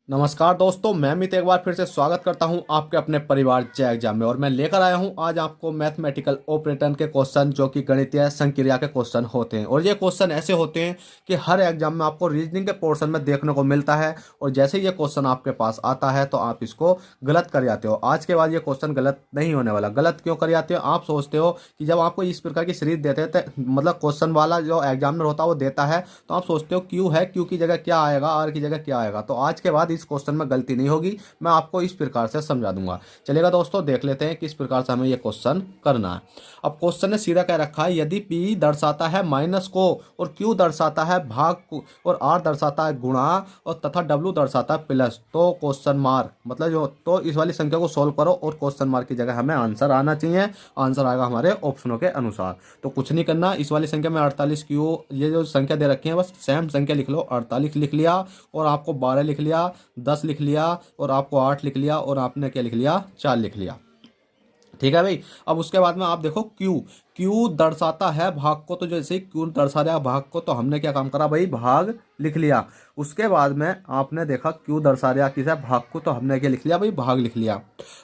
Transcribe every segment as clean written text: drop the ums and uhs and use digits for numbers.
नमस्कार दोस्तों, मैं अमित एक बार फिर से स्वागत करता हूं आपके अपने परिवार जय एग्जाम में। और मैं लेकर आया हूं आज आपको मैथमेटिकल ऑपरेटर के क्वेश्चन जो कि गणितीय संक्रिया के क्वेश्चन होते हैं। और ये क्वेश्चन ऐसे होते हैं कि हर एग्जाम में आपको रीजनिंग के पोर्शन में देखने को मिलता है। और जैसे ही ये क्वेश्चन आपके पास आता है तो आप इसको गलत कर जाते हो। आज के बाद ये क्वेश्चन गलत नहीं होने वाला। गलत क्यों कर जाते हो? आप सोचते हो कि जब आपको इस प्रकार की सीरीज देते हैं मतलब क्वेश्चन वाला जो एग्जामिनर होता है वो देता है, तो आप सोचते हो क्यू है, क्यू की जगह क्या आएगा, आर की जगह क्या आएगा। तो आज के बाद इस क्वेश्चन में गलती नहीं होगी, मैं आपको इस प्रकार से समझा दूंगा। चलेगा दोस्तों, देख लेते हैं किस प्रकार से हमें यह क्वेश्चन करना है। अब क्वेश्चन ने सीधा कह रखा है, यदि P दर्शाता है माइनस को और Q दर्शाता है भाग को और R दर्शाता है गुणा और तथा W दर्शाता है प्लस, तो क्वेश्चन मार्क मतलब जो तो इस वाली संख्या को सोल्व करो और क्वेश्चन मार्क की जगह हमें आंसर आना चाहिए। आंसर आएगा हमारे ऑप्शनों के अनुसार। तो कुछ नहीं करना, इस वाली संख्या में 48 Q ये जो संख्या दे रखी है बस सेम संख्या लिख लो। 48 लिख लिया और आपको 12 लिख लिया, 10 लिख लिया और आपको 8 लिख लिया और आपने क्या लिख लिया, 4 लिख लिया। ठीक है भाई। अब उसके बाद में आप देखो क्यू दर्शाता है भाग को, तो जैसे ही क्यू दर्शा रहा है भाग को तो हमने क्या काम करा भाई, भाग लिख लिया। उसके बाद में आपने देखा क्यू दर्शा रहा किस है, भाग को, तो हमने क्या लिख लिया भाई, भाग लिख लिया।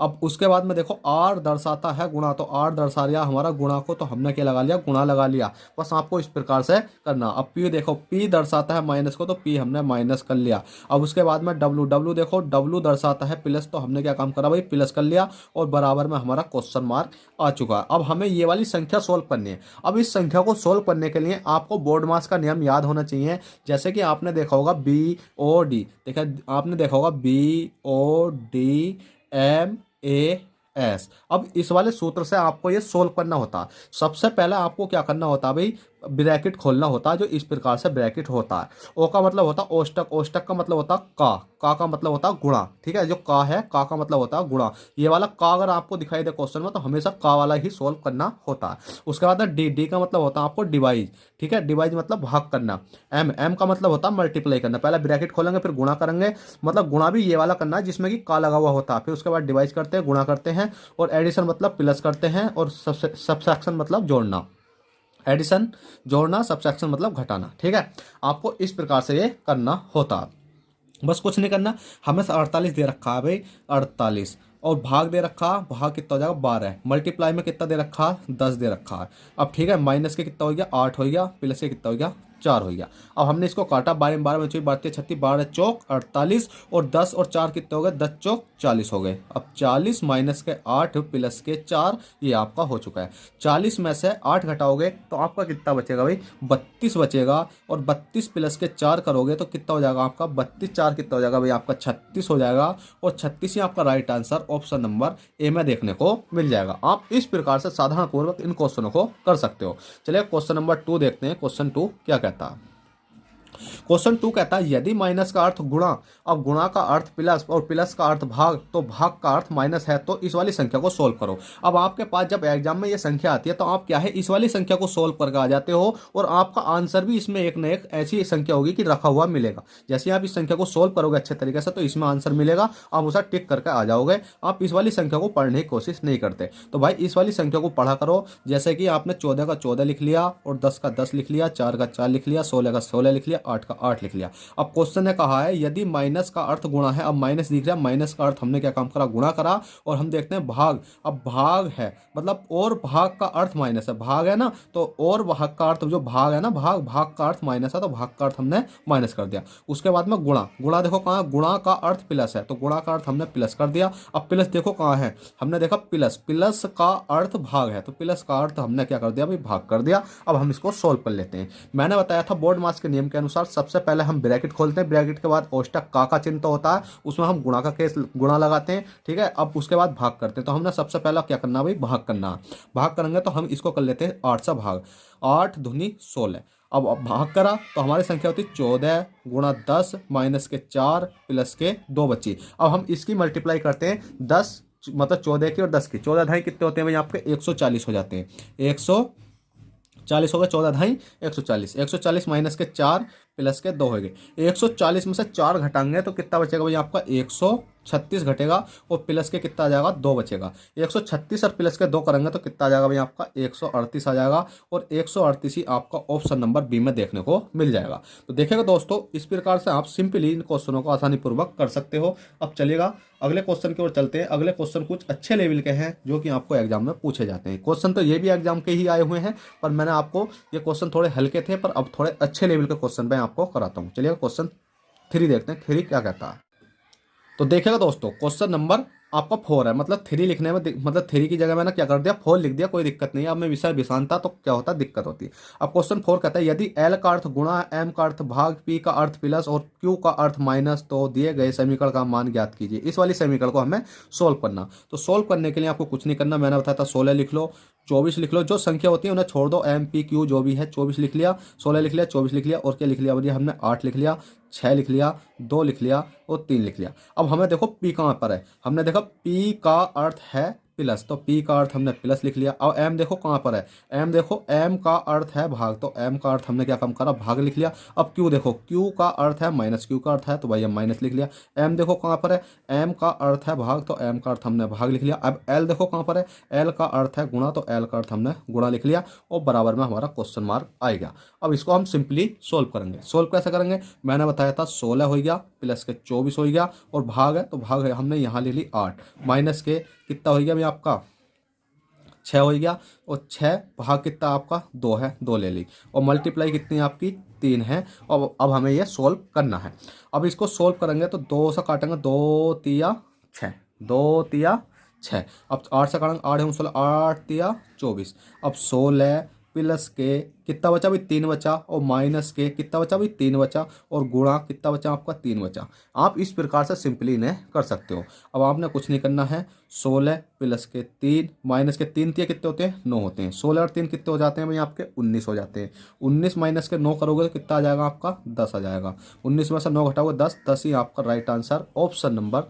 अब उसके बाद में देखो आर दर्शाता है गुणा, तो आर दर्शा रहा हमारा गुणा को, तो हमने क्या लगा लिया, गुणा लगा लिया। बस आपको इस प्रकार से करना। अब पी देखो, पी दर्शाता है माइनस को, तो पी हमने माइनस कर लिया। अब उसके बाद में डब्लू देखो, डब्लू दर्शाता है प्लस, तो हमने क्या काम करा भाई, प्लस कर लिया और बराबर में हमारा क्वेश्चन मार्क आ चुका है। अब हमें ये वाली संख्या सोल्व करनी है। अब इस संख्या को सोल्व करने के लिए आपको बोर्ड मास का नियम याद होना चाहिए। जैसे कि आपने देखा होगा BOD, देखा आपने देखा होगा BODMAS। अब इस वाले सूत्र से आपको ये सोल्व करना होता। सबसे पहले आपको क्या करना होता भाई, ब्रैकेट खोलना होता है। जो इस प्रकार से ब्रैकेट होता है, ओ का मतलब होता है ओष्टक, ओष्टक का मतलब होता है का मतलब होता है गुणा। ठीक है, जो का है, का मतलब होता है गुणा। ये वाला का अगर आपको दिखाई दे क्वेश्चन में तो हमेशा का वाला ही सोल्व करना होता है। उसके बाद डी का मतलब होता है आपको डिवाइज। ठीक है, डिवाइज मतलब भाग करना। एम का मतलब होता है मल्टीप्लाई करना। पहले ब्रैकेट खोलेंगे फिर गुणा करेंगे, मतलब गुणा भी ये वाला करना है जिसमें कि का लगा हुआ होता है। फिर उसके बाद डिवाइज करते हैं, गुणा करते हैं, और एडिशन मतलब प्लस करते हैं, और सबट्रैक्शन मतलब जोड़ना। एडिशन जोड़ना, सब्सट्रैक्शन मतलब घटाना। ठीक है, आपको इस प्रकार से ये करना होता। बस कुछ नहीं करना। हमें 48 दे रखा है भाई, 48, और भाग दे रखा, भाग कितना हो जाएगा 12, मल्टीप्लाई में कितना दे रखा है 10 दे रखा है। अब ठीक है, माइनस के कितना हो गया 8 हो गया, प्लस के कितना हो गया 4 हो गया। अब हमने इसको काटा, 12 में 12 में 24 32 36, 12 चौक 48 और 10 और 4 कितने हो गए, 10 चौक 40 हो गए। अब 40 माइनस के 8 प्लस के 4 ये आपका हो चुका है। 40 में से 8 घटाओगे तो आपका कितना बचेगा भाई, 32 बचेगा। और 32 प्लस के 4 करोगे तो कितना हो जाएगा आपका, 32 4 कितना हो जाएगा भाई आपका 36 हो जाएगा। और 36 ही आपका right answer option number A में देखने को मिल जाएगा। आप इस प्रकार से साधारण पूर्वक इन क्वेश्चनों को कर सकते हो। चलिए क्वेश्चन नंबर 2 देखते हैं। क्वेश्चन 2 क्या कहता है। क्वेश्चन 2 कहता है, यदि माइनस का अर्थ गुणा, अब गुणा का अर्थ प्लस और प्लस का अर्थ भाग, तो भाग का अर्थ माइनस है, तो इस वाली संख्या को सोल्व करो। अब आपके पास जब एग्जाम में ये संख्या आती है तो आप क्या है, इस वाली संख्या को सोल्व करके आ जाते हो, और आपका आंसर भी इसमें एक न एक ऐसी संख्या होगी कि रखा हुआ मिलेगा। जैसे आप इस संख्या को सोल्व करोगे अच्छे तरीके से तो इसमें आंसर मिलेगा, आप उसे टिक करके आ जाओगे। आप इस वाली संख्या को पढ़ने की कोशिश नहीं करते। तो भाई इस वाली संख्या को पढ़ा करो। जैसे कि आपने 14 का 14 लिख लिया और 10 का 10 लिख लिया, 4 का 4 लिख लिया, 16 का 16 लिख लिया, 8 का 8 लिख लिया। अब क्वेश्चन ने कहा है यदि माइनस का अर्थ गुणा है, अब माइनस दिख रहा है, माइनस का अर्थ हमने क्या काम करा, गुणा करा। और हम देखते हैं भाग, अब भाग है मतलब और भाग का अर्थ माइनस है, भाग है ना, तो और भाग का अर्थ जो भाग है ना, भाग का अर्थ माइनस है, तो भाग का अर्थ हमने माइनस कर दिया। उसके बाद में गुणा, गुणा देखो कहाँ, गुणा का अर्थ प्लस है, तो गुणा का अर्थ हमने प्लस कर दिया। अब प्लस देखो कहाँ है, हमने देखा प्लस, प्लस का अर्थ भाग है, तो प्लस का अर्थ हमने क्या कर दिया भाई, भाग कर दिया। अब हम इसको सोल्व कर लेते हैं। मैंने बताया था बोर्ड मास के नियम के अनुसार सबसे पहले हम ब्रैकेट खोलते हैं, ब्रैकेट के बाद ओष्टक का चिन्ह होता है, उसमें हम गुणा का केस गुणा लगाते हैं। ठीक है, अब उसके बाद भाग करते हैं। तो हमने सबसे पहला क्या करना भाई, भाग करना। भाग करेंगे तो हम इसको कर लेते हैं 8 से भाग, 8 दूनी 16। अब भाग करा तो हमारी संख्या होती 14 गुणा 10 माइनस के 4 प्लस के 2 बची। अब हम इसकी मल्टीप्लाई करते हैं, 10 मतलब 14 की और 10 की, 14 ढाई कितने होते हैं भाई आपके 140 हो जाते हैं। 140 हो गए, 14 ढाई 140, 140 माइनस के 4 प्लस के 2 हो गए। 140 में से 4 घटाएंगे तो कितना बचेगा भाई आपका 136 घटेगा और प्लस के कितना आ जाएगा 2 बचेगा। 136 और प्लस के 2 करेंगे तो कितना आ जाएगा भाई आपका 138 आ जाएगा और 138 ही आपका ऑप्शन नंबर बी में देखने को मिल जाएगा। तो देखिएगा दोस्तों, इस प्रकार से आप सिंपली इन क्वेश्चनों को आसानी पूर्वक कर सकते हो। अब चलिएगा अगले क्वेश्चन की ओर चलते हैं। अगले क्वेश्चन कुछ अच्छे लेवल के हैं जो कि आपको एग्जाम में पूछे जाते हैं। क्वेश्चन तो ये भी एग्जाम के ही आए हुए हैं, पर मैंने आपको ये क्वेश्चन थोड़े हल्के थे, पर अब थोड़े अच्छे लेवल के क्वेश्चन मैं आपको कराता हूँ। चलिए क्वेश्चन 3 देखते हैं, 3 क्या कहता है। तो देखिएगा दोस्तों, क्वेश्चन नंबर आपका 4 है, मतलब 3 लिखने में मतलब 3 की जगह मैंने क्या कर दिया 4 लिख दिया, कोई दिक्कत नहीं है। अब मैं विषय विषांत था तो क्या होता है दिक्कत होती है। अब क्वेश्चन 4 कहता है यदि L का अर्थ गुणा M का अर्थ भाग P का अर्थ प्लस और Q का अर्थ माइनस तो दिए गए समीकरण का मान ज्ञात कीजिए। इस वाली समीकरण को हमें सोल्व करना। तो सोल्व करने के लिए आपको कुछ नहीं करना, मैंने बताया था 16 लिख लो, 24 लिख लो, जो संख्या होती है उन्हें छोड़ दो, M P Q जो भी है। 24 लिख लिया, 16 लिख लिया, 24 लिख लिया और क्या लिख लिया भैया हमने 8 लिख लिया, 6 लिख लिया, 2 लिख लिया और 3 लिख लिया। अब हमें देखो P कहाँ पर है, हमने देखा P का अर्थ है प्लस, तो P का अर्थ हमने प्लस लिख लिया। और M देखो कहाँ पर है, M देखो M का अर्थ है भाग, तो M का अर्थ हमने क्या कम करा भाग लिख लिया। अब Q देखो Q का अर्थ है माइनस, Q का अर्थ है तो भाई हम माइनस लिख लिया। M देखो कहाँ पर है, M का अर्थ है भाग, तो M का अर्थ हमने भाग लिख लिया। अब L देखो कहाँ पर है, L का अर्थ है गुणा, तो L का अर्थ हमने गुणा लिख लिया और बराबर में हमारा क्वेश्चन मार्क आएगा। अब इसको हम सिंपली सोल्व करेंगे। सोल्व कैसे करेंगे, मैंने बताया था 16 हो गया प्लस के 24 हो गया और भाग है तो भाग है हमने यहाँ ले ली 8, माइनस के कितना हो गया भाई आपका 6 हो गया और 6 भाग कितना आपका 2 है, 2 ले ली और मल्टीप्लाई कितनी आपकी 3 है। और अब हमें ये सोल्व करना है। अब इसको सोल्व करेंगे तो 2 से काटेंगे, 2 तिया 6, 2 तिया 6। अब 8 से काटेंगे 8 16, 8 तिया 24। अब 16 प्लस के कितना बचा भाई 3 बचा और माइनस के कितना बचा भाई 3 बचा और गुणा कितना बचा आपका 3 बचा। आप इस प्रकार से सिंपली इन्हें कर सकते हो। अब आपने कुछ नहीं करना है, 16 प्लस के 3 माइनस के 3 तिया कितने होते हैं 9 होते हैं। 16 और 3 कितने हो जाते हैं भाई आपके 19 हो जाते हैं। 19 माइनस के 9 करोगे तो कितना आ जाएगा आपका 10 आ जाएगा। 19 में से 9 घटाओगे 10, 10 ही आपका right answer option number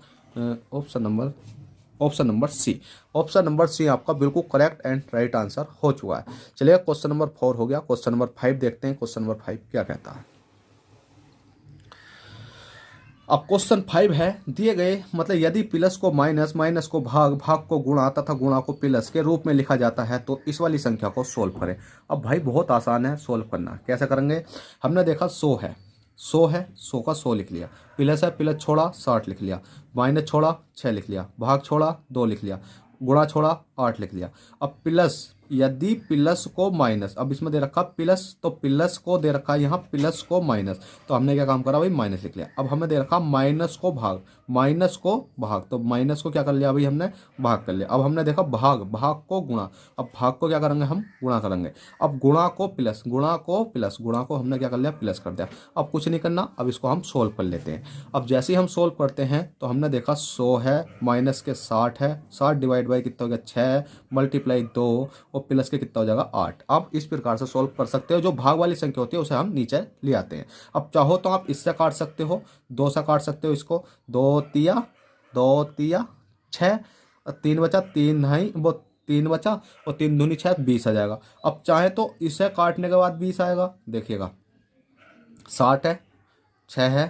C. Option number C आपका बिल्कुल करेक्ट एंड राइट आंसर हो चुका है। चलिए क्वेश्चन नंबर 4 हो गया। क्वेश्चन नंबर 5 देखते हैं। क्वेश्चन नंबर 5 क्या कहता है। अब क्वेश्चन 5 है, दिए गए मतलब यदि प्लस को माइनस, माइनस को भाग, भाग को गुणा तथा गुणा को प्लस के रूप में लिखा जाता है तो इस वाली संख्या को सोल्व करें। अब भाई बहुत आसान है सोल्व करना, कैसे करेंगे। हमने देखा 100 है, 100 है, 100 का 100 लिख लिया, प्लस है प्लस छोड़ा 60 लिख लिया, माइनस छोड़ा 6 लिख लिया, भाग छोड़ा 2 लिख लिया, गुणा छोड़ा 8 लिख लिया। अब प्लस, यदि प्लस को माइनस, अब इसमें दे रखा प्लस तो प्लस को दे रखा यहाँ प्लस को माइनस, तो हमने क्या काम करा भाई माइनस लिख लिया। अब हमें दे रखा माइनस को भाग, माइनस को भाग, तो माइनस को क्या कर लिया भाई हमने भाग कर लिया। अब हमने देखा भाग, भाग को गुणा, अब भाग को क्या करेंगे हम गुणा करेंगे। अब गुणा को प्लस, गुणा को प्लस, गुणा को हमने क्या कर लिया प्लस कर दिया। अब कुछ नहीं करना, अब इसको हम सोल्व कर लेते हैं। अब जैसे ही हम सोल्व करते हैं तो हमने देखा 100 है, माइनस के 60 है, 60 डिवाइड बाई कितना हो गया 6, मल्टीप्लाई 2 और प्लस के कितना हो जाएगा 8। आप इस प्रकार से सोल्व कर सकते हो। जो भाग वाली संख्या होती है उसे हम नीचे ले आते हैं। अब चाहो तो आप इससे काट सकते हो, 2 से काट सकते हो इसको, 2 तिया 6, 3 बचा, 3 नहीं वो 3 बचा और 3 दूनी 6, 20 आ जाएगा। अब चाहे तो इसे काटने के बाद 20 आएगा, देखिएगा 60 है, 6 है,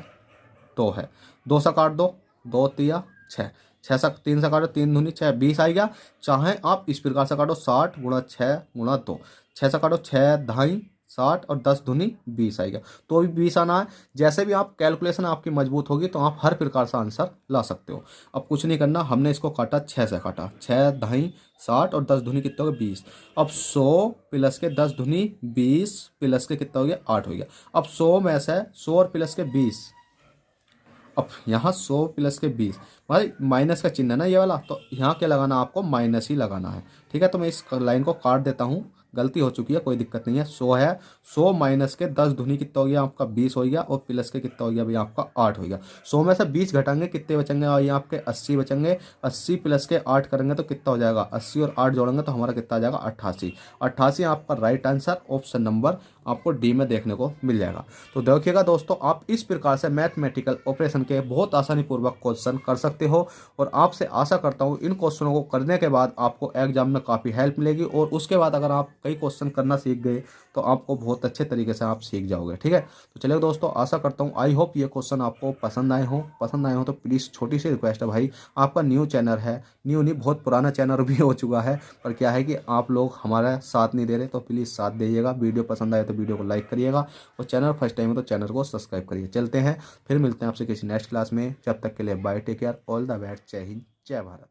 2 है, 2 से काट दो, 2 तिया 6, 6 से 3 से काटो, 3 दूनी 6, 20 आ गया। चाहे आप इस प्रकार से काटो 60 गुणा 6 गुणा 2, 6 से काटो 6 ढाई 60 और 10 दूनी 20 आएगा, तो भी 20 आना है। जैसे भी आप कैलकुलेशन आपकी मजबूत होगी तो आप हर प्रकार से आंसर ला सकते हो। अब कुछ नहीं करना, हमने इसको काटा 6 से काटा, 6 ढाई 60 और 10 दूनी कितना हो गया 20। अब 100 प्लस के 10 दूनी 20 प्लस के कितना हो गया 8 हो गया। अब 100 में से 100 और प्लस के 20, अब यहाँ 100 प्लस के 20 भाई माइनस का चिन्ह है ना ये वाला, तो यहाँ क्या लगाना आपको माइनस ही लगाना है। ठीक है, तो मैं इस लाइन को काट देता हूँ, गलती हो चुकी है, कोई दिक्कत नहीं है। 100 है, 100 माइनस के 10 दूनी कितना हो गया आपका 20 हो गया और प्लस के कितना हो गया भैया आपका 8 हो गया। 100 में से 20 घटाएंगे कितने बचेंगे और यहाँ आपके 80 बचेंगे। 80 प्लस के 8 करेंगे तो कितना हो जाएगा, 80 और 8 जोड़ेंगे तो हमारा कितना आ जाएगा 88। 88 आपका राइट आंसर ऑप्शन नंबर आपको डी में देखने को मिल जाएगा। तो देखिएगा दोस्तों, आप इस प्रकार से मैथमेटिकल ऑपरेशन के बहुत आसानी पूर्वक क्वेश्चन कर सकते हो। और आपसे आशा करता हूँ इन क्वेश्चनों को करने के बाद आपको एग्जाम में काफ़ी हेल्प मिलेगी, और उसके बाद अगर आप कई क्वेश्चन करना सीख गए तो आपको बहुत अच्छे तरीके से आप सीख जाओगे। ठीक है, तो चलिए दोस्तों, आशा करता हूँ, आई होप ये क्वेश्चन आपको पसंद आए हो तो प्लीज़ छोटी सी रिक्वेस्ट है भाई, आपका न्यू चैनल है, न्यू नहीं बहुत पुराना चैनल भी हो चुका है, पर क्या है कि आप लोग हमारा साथ नहीं दे रहे, तो प्लीज़ साथ दीजिएगा। वीडियो पसंद आए तो वीडियो को लाइक करिएगा, और चैनल फर्स्ट टाइम है तो चैनल को सब्सक्राइब करिए। चलते हैं, फिर मिलते हैं आपसे किसी नेक्स्ट क्लास में। जब तक के लिए bye, take care, all the best, जय हिंद, जय भारत।